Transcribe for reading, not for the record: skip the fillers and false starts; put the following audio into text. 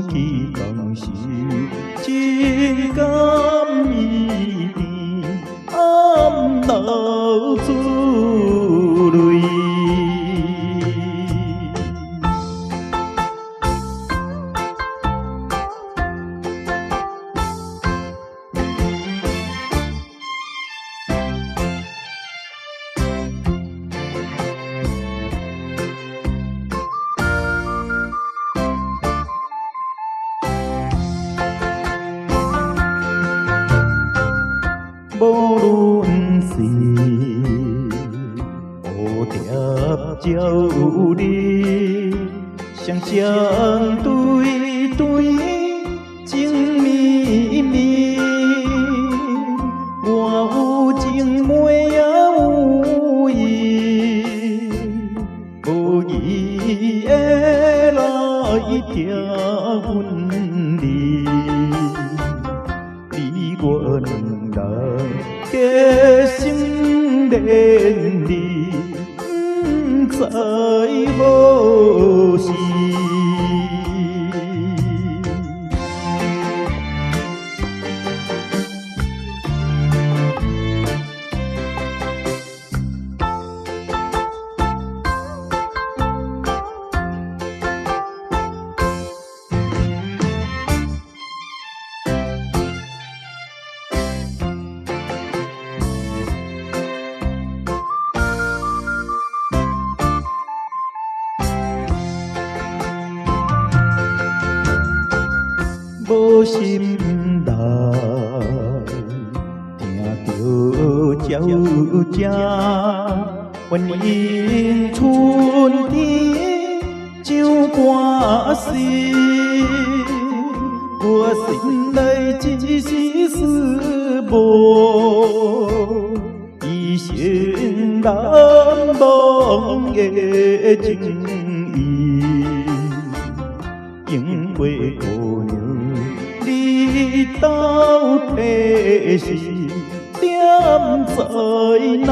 起当时，只感伊甜，暗流珠泪。无论是蝴蝶鸟你，双双对对情绵绵。我有情妹也有意，无伊会来听阮离。你我两人结心连理，不知何时。无心内听着鸟声，原因春天唱歌时，我心内一时思无，伊成难忘的情意，因为姑娘。你到底是踮在哪？